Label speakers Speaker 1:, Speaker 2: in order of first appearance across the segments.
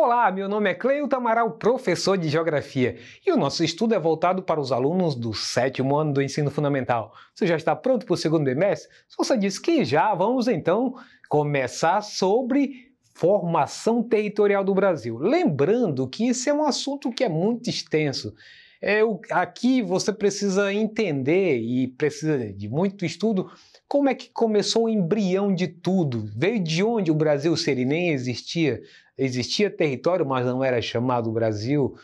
Speaker 1: Olá, meu nome é Cleilton Amaral, professor de Geografia, e o nosso estudo é voltado para os alunos do 7º ano do ensino fundamental. Você já está pronto para o segundo bimestre? Se você disse que já, vamos então começar sobre formação territorial do Brasil. Lembrando que esse é um assunto que é muito extenso. Aqui você precisa entender e precisa de muito estudo como é que começou o embrião de tudo. Veio de onde o Brasil seria, nem existia. Existia território, mas não era chamado Brasil.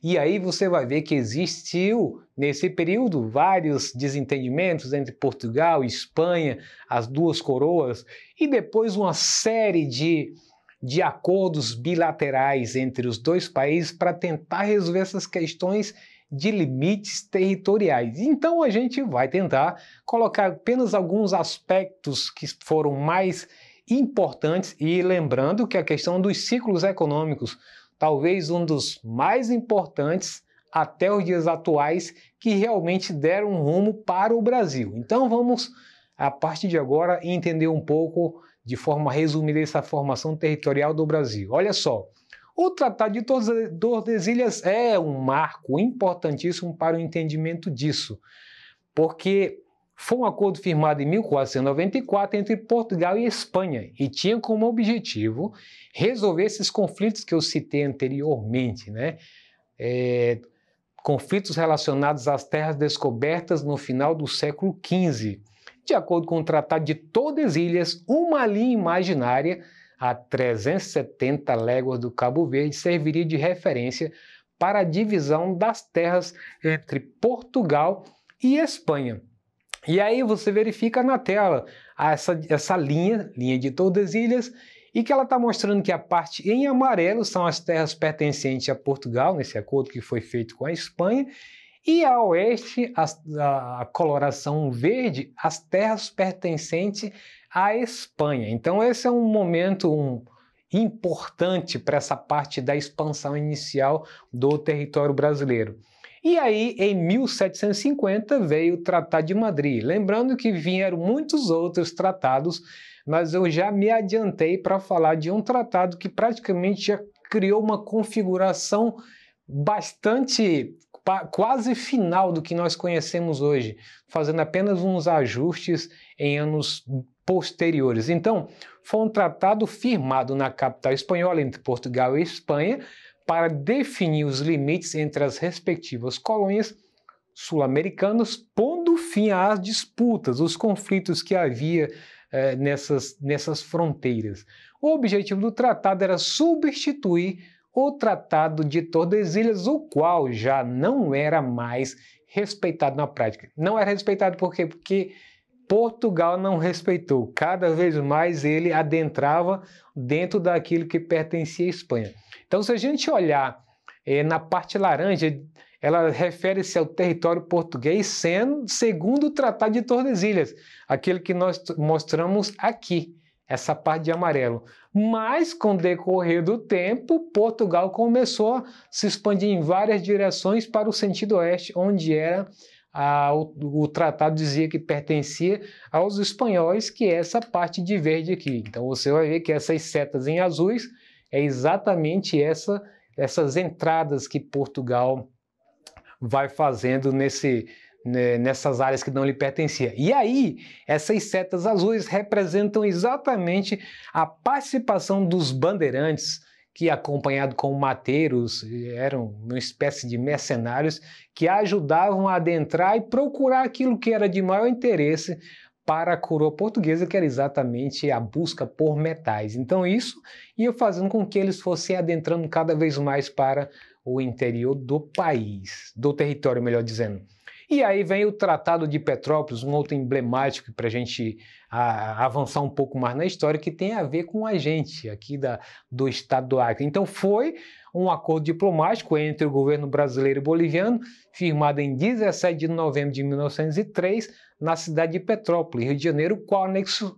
Speaker 1: E aí você vai ver que existiu, nesse período, vários desentendimentos entre Portugal e Espanha, as duas coroas, e depois uma série de acordos bilaterais entre os dois países para tentar resolver essas questões de limites territoriais. Então a gente vai tentar colocar apenas alguns aspectos que foram mais importantes e lembrando que a questão dos ciclos econômicos, talvez um dos mais importantes até os dias atuais, que realmente deram um rumo para o Brasil. Então vamos, a partir de agora, entender um pouco, de forma resumida, essa formação territorial do Brasil. Olha só, o Tratado de Tordesilhas é um marco importantíssimo para o entendimento disso, porque foi um acordo firmado em 1494 entre Portugal e Espanha e tinha como objetivo resolver esses conflitos que eu citei anteriormente, né? Conflitos relacionados às terras descobertas no final do século XV. De acordo com o Tratado de Tordesilhas, uma linha imaginária a 370 léguas do Cabo Verde serviria de referência para a divisão das terras entre Portugal e Espanha. E aí você verifica na tela essa linha de Tordesilhas, e que ela está mostrando que a parte em amarelo são as terras pertencentes a Portugal, nesse acordo que foi feito com a Espanha, e a oeste, a coloração verde, as terras pertencentes à Espanha. Então esse é um momento importante para essa parte da expansão inicial do território brasileiro. E aí, em 1750, veio o Tratado de Madrid. Lembrando que vieram muitos outros tratados, mas eu já me adiantei para falar de um tratado que praticamente já criou uma configuração bastante, quase final do que nós conhecemos hoje, fazendo apenas uns ajustes em anos posteriores. Então, foi um tratado firmado na capital espanhola entre Portugal e Espanha, para definir os limites entre as respectivas colônias sul-americanas, pondo fim às disputas, os conflitos que havia nessas fronteiras. O objetivo do tratado era substituir o Tratado de Tordesilhas, o qual já não era mais respeitado na prática. Não era respeitado por quê? Porque Portugal não respeitou. Cada vez mais ele adentrava dentro daquilo que pertencia à Espanha. Então, se a gente olhar na parte laranja, ela refere-se ao território português, sendo segundo o Tratado de Tordesilhas, aquele que nós mostramos aqui, essa parte de amarelo. Mas, com o decorrer do tempo, Portugal começou a se expandir em várias direções para o sentido oeste, onde era o tratado dizia que pertencia aos espanhóis, que é essa parte de verde aqui. Então você vai ver que essas setas em azuis é exatamente essas entradas que Portugal vai fazendo nessas áreas que não lhe pertenciam. E aí, essas setas azuis representam exatamente a participação dos bandeirantes, que acompanhado com mateiros, eram uma espécie de mercenários que ajudavam a adentrar e procurar aquilo que era de maior interesse para a coroa portuguesa, que era exatamente a busca por metais. Então isso ia fazendo com que eles fossem adentrando cada vez mais para o interior do país, do território, melhor dizendo. E aí vem o Tratado de Petrópolis, um outro emblemático para a gente avançar um pouco mais na história, que tem a ver com a gente aqui do estado do Acre. Então foi um acordo diplomático entre o governo brasileiro e boliviano, firmado em 17 de novembro de 1903, na cidade de Petrópolis, Rio de Janeiro, o qual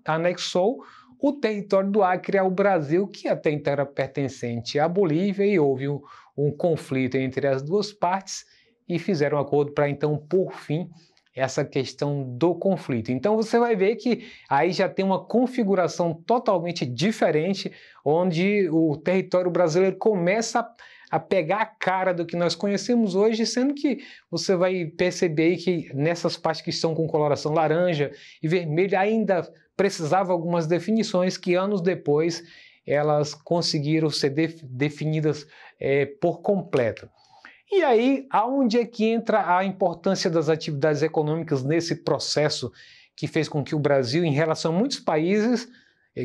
Speaker 1: anexou o território do Acre ao Brasil, que até então era pertencente à Bolívia, e houve um conflito entre as duas partes, e fizeram um acordo para então pôr fim essa questão do conflito. Então você vai ver que aí já tem uma configuração totalmente diferente, onde o território brasileiro começa a pegar a cara do que nós conhecemos hoje, sendo que você vai perceber que nessas partes que estão com coloração laranja e vermelha ainda precisava algumas definições que anos depois elas conseguiram ser definidas por completo. E aí, aonde é que entra a importância das atividades econômicas nesse processo que fez com que o Brasil, em relação a muitos países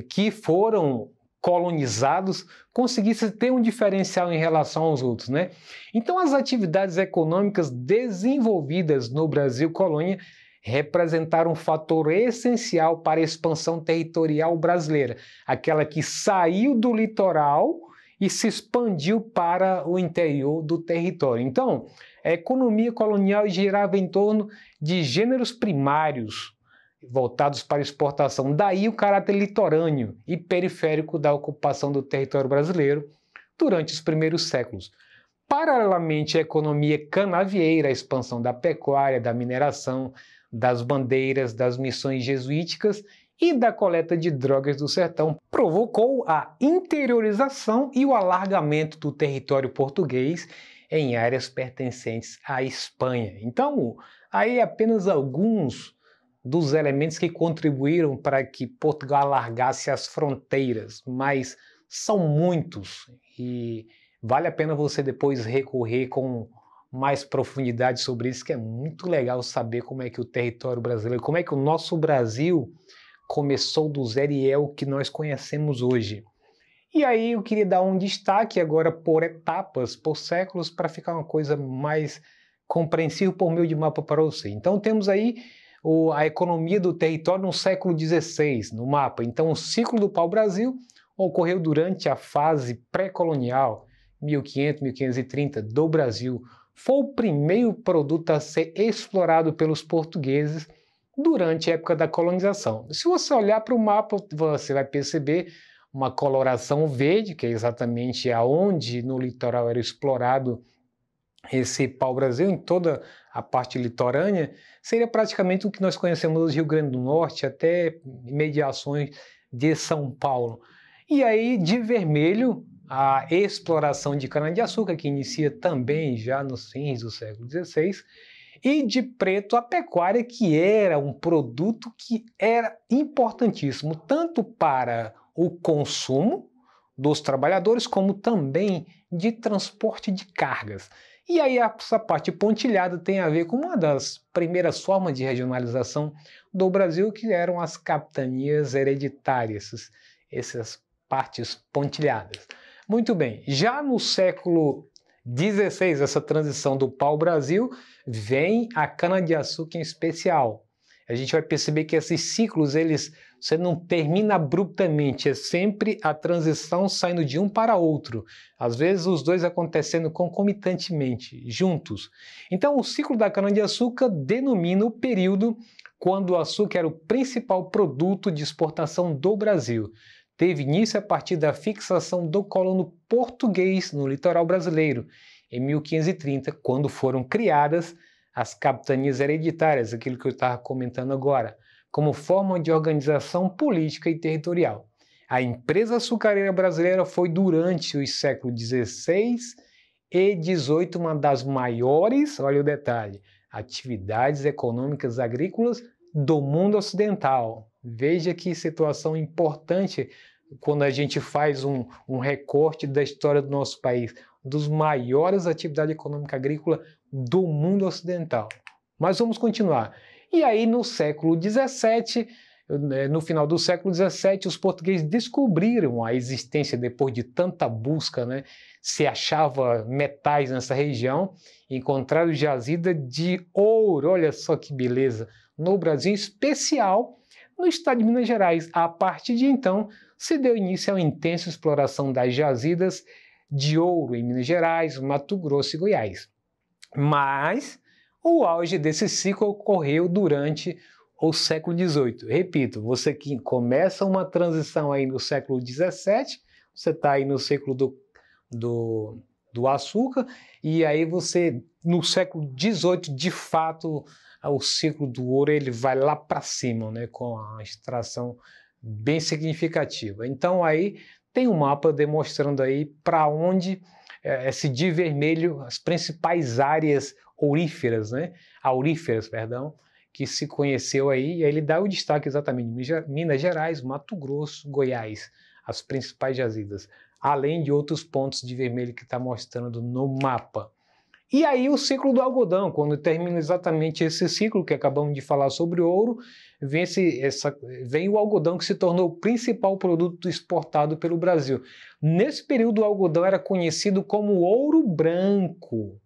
Speaker 1: que foram colonizados, conseguisse ter um diferencial em relação aos outros, né? Então, as atividades econômicas desenvolvidas no Brasil colônia representaram um fator essencial para a expansão territorial brasileira, aquela que saiu do litoral e se expandiu para o interior do território. Então, a economia colonial girava em torno de gêneros primários, voltados para exportação. Daí o caráter litorâneo e periférico da ocupação do território brasileiro durante os primeiros séculos. Paralelamente à economia canavieira, a expansão da pecuária, da mineração, das bandeiras, das missões jesuíticas e da coleta de drogas do sertão provocou a interiorização e o alargamento do território português em áreas pertencentes à Espanha. Então, aí apenas alguns dos elementos que contribuíram para que Portugal alargasse as fronteiras, mas são muitos e vale a pena você depois recorrer com mais profundidade sobre isso, que é muito legal saber como é que o território brasileiro, como é que o nosso Brasil começou do zero e é o que nós conhecemos hoje. E aí eu queria dar um destaque agora por etapas, por séculos, para ficar uma coisa mais compreensível por meio de mapa para você. Então temos aí a economia do território no século XVI, no mapa. Então o ciclo do pau-brasil ocorreu durante a fase pré-colonial, 1500, 1530, do Brasil. Foi o primeiro produto a ser explorado pelos portugueses durante a época da colonização. Se você olhar para o mapa, você vai perceber uma coloração verde, que é exatamente aonde no litoral era explorado esse pau-brasil, em toda a parte litorânea, seria praticamente o que nós conhecemos do Rio Grande do Norte, até imediações de São Paulo. E aí, de vermelho, a exploração de cana-de-açúcar, que inicia também já nos fins do século XVI, e de preto a pecuária, que era um produto que era importantíssimo, tanto para o consumo dos trabalhadores, como também de transporte de cargas. E aí essa parte pontilhada tem a ver com uma das primeiras formas de regionalização do Brasil, que eram as capitanias hereditárias, essas partes pontilhadas. Muito bem, já no século XVI, essa transição do pau-brasil, vem a cana-de-açúcar em especial. A gente vai perceber que esses ciclos, você não termina abruptamente, é sempre a transição saindo de um para outro. Às vezes os dois acontecendo concomitantemente, juntos. Então o ciclo da cana-de-açúcar denomina o período quando o açúcar era o principal produto de exportação do Brasil. Teve início a partir da fixação do colono português no litoral brasileiro, em 1530, quando foram criadas as capitanias hereditárias, aquilo que eu estava comentando agora, como forma de organização política e territorial. A empresa açucareira brasileira foi, durante os séculos XVI e XVIII, uma das maiores, olha o detalhe, atividades econômicas agrícolas do mundo ocidental. Veja que situação importante quando a gente faz um recorte da história do nosso país, dos maiores atividades econômicas agrícolas do mundo ocidental. Mas vamos continuar. E aí no século XVII, no final do século XVII, os portugueses descobriram a existência, depois de tanta busca, né? Se achava metais nessa região, encontraram jazida de ouro, olha só que beleza, no Brasil, em especial no estado de Minas Gerais. A partir de então, se deu início a uma intensa exploração das jazidas de ouro em Minas Gerais, Mato Grosso e Goiás. Mas o auge desse ciclo ocorreu durante o século XVIII. Repito, você que começa uma transição aí no século XVII, você está aí no ciclo do do açúcar, e aí você, no século XVIII, de fato, o ciclo do ouro ele vai lá para cima, né, com a extração bem significativa. Então aí tem um mapa demonstrando aí para onde se de vermelho as principais áreas auríferas, perdão, que se conheceu aí, e aí ele dá o destaque exatamente Minas Gerais, Mato Grosso, Goiás, as principais jazidas, além de outros pontos de vermelho que está mostrando no mapa. E aí o ciclo do algodão, quando termina exatamente esse ciclo que acabamos de falar sobre ouro, vem o algodão que se tornou o principal produto exportado pelo Brasil. Nesse período o algodão era conhecido como ouro branco,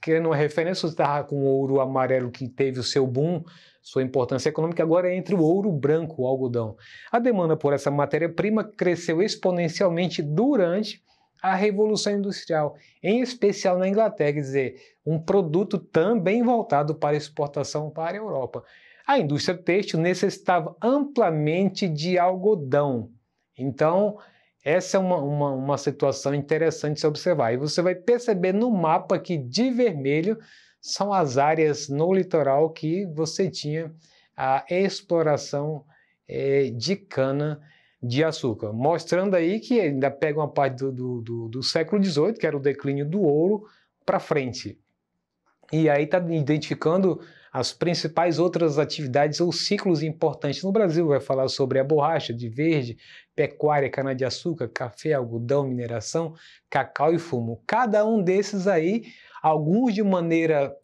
Speaker 1: querendo uma referência, você estava com o ouro amarelo que teve o seu boom, sua importância econômica, agora é entre o ouro branco, o algodão. A demanda por essa matéria-prima cresceu exponencialmente durante a Revolução Industrial, em especial na Inglaterra, quer dizer, um produto também voltado para exportação para a Europa. A indústria têxtil necessitava amplamente de algodão. Então, essa é uma situação interessante de se observar. E você vai perceber no mapa que de vermelho são as áreas no litoral que você tinha a exploração de cana de açúcar, mostrando aí que ainda pega uma parte do século XVIII, que era o declínio do ouro, para frente. E aí está identificando as principais outras atividades ou ciclos importantes no Brasil. Vai falar sobre a borracha de verde, pecuária, cana-de-açúcar, café, algodão, mineração, cacau e fumo. Cada um desses aí, alguns de maneira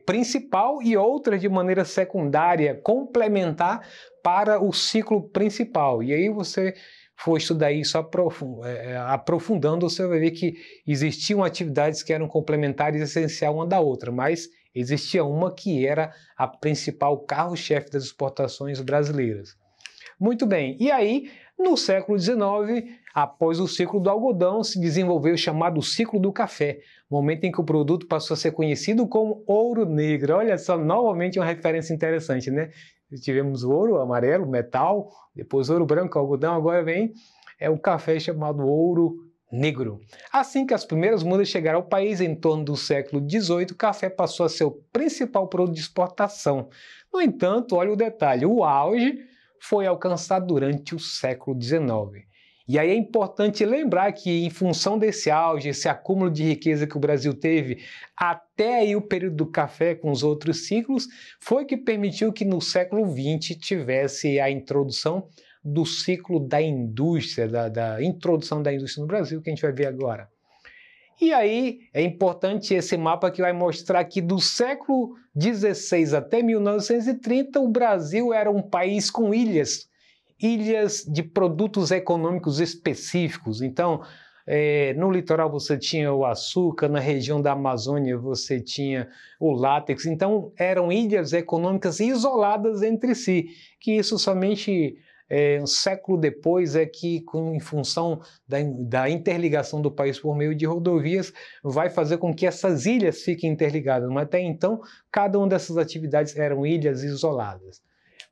Speaker 1: principal e outras de maneira secundária, complementar para o ciclo principal. E aí você for estudar isso aprofundando, você vai ver que existiam atividades que eram complementares e essenciais uma da outra, mas existia uma que era a principal carro-chefe das exportações brasileiras. Muito bem, e aí no século XIX, após o ciclo do algodão, se desenvolveu o chamado ciclo do café, momento em que o produto passou a ser conhecido como ouro negro. Olha só, novamente uma referência interessante, né? Tivemos o ouro amarelo, metal, depois ouro branco, algodão, agora vem o café chamado ouro negro. Assim que as primeiras mudas chegaram ao país em torno do século XVIII, o café passou a ser o principal produto de exportação. No entanto, olha o detalhe, o auge foi alcançado durante o século XIX. E aí é importante lembrar que, em função desse auge, esse acúmulo de riqueza que o Brasil teve até aí o período do café com os outros ciclos, foi que permitiu que no século XX tivesse a introdução do ciclo da indústria, da introdução da indústria no Brasil, que a gente vai ver agora. E aí é importante esse mapa que vai mostrar que do século XVI até 1930 o Brasil era um país com ilhas de produtos econômicos específicos. Então, no litoral você tinha o açúcar, na região da Amazônia você tinha o látex. Então, eram ilhas econômicas isoladas entre si, que isso somente um século depois é que, em função da interligação do país por meio de rodovias, vai fazer com que essas ilhas fiquem interligadas. Mas até então, cada uma dessas atividades eram ilhas isoladas.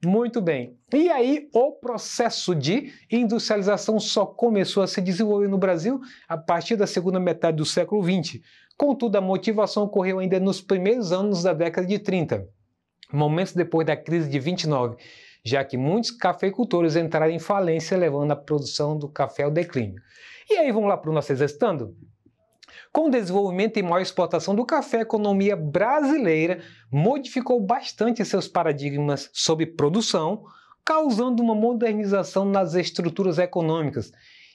Speaker 1: Muito bem. E aí, o processo de industrialização só começou a se desenvolver no Brasil a partir da segunda metade do século XX. Contudo, a motivação ocorreu ainda nos primeiros anos da década de 30, momentos depois da crise de 29, já que muitos cafeicultores entraram em falência, levando a produção do café ao declínio. E aí, vamos lá para o nosso exercitando? Com o desenvolvimento e maior exportação do café, a economia brasileira modificou bastante seus paradigmas sobre produção, causando uma modernização nas estruturas econômicas.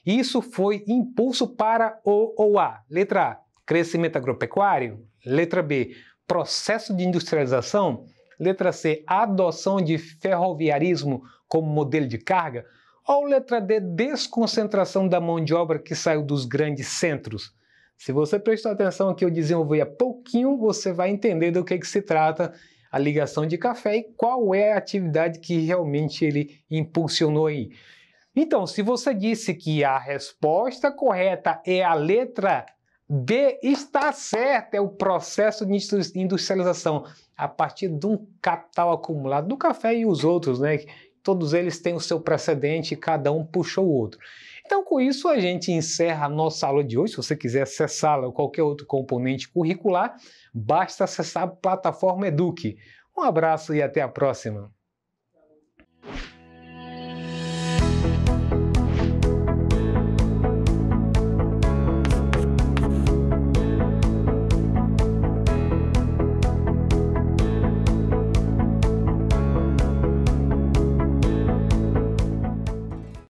Speaker 1: Isso foi impulso para A. Letra A, crescimento agropecuário. Letra B, processo de industrialização. Letra C, adoção de ferroviarismo como modelo de carga. Ou letra D, desconcentração da mão de obra que saiu dos grandes centros. Se você prestou atenção ao que eu desenvolvi há pouquinho, você vai entender do que se trata a ligação de café e qual é a atividade que realmente ele impulsionou aí. Então, se você disse que a resposta correta é a letra B, está certa, é o processo de industrialização a partir de um capital acumulado do café e os outros, né, todos eles têm o seu precedente e cada um puxou o outro. Então, com isso, a gente encerra a nossa aula de hoje. Se você quiser acessá-la ou qualquer outro componente curricular, basta acessar a plataforma Eduque. Um abraço e até a próxima!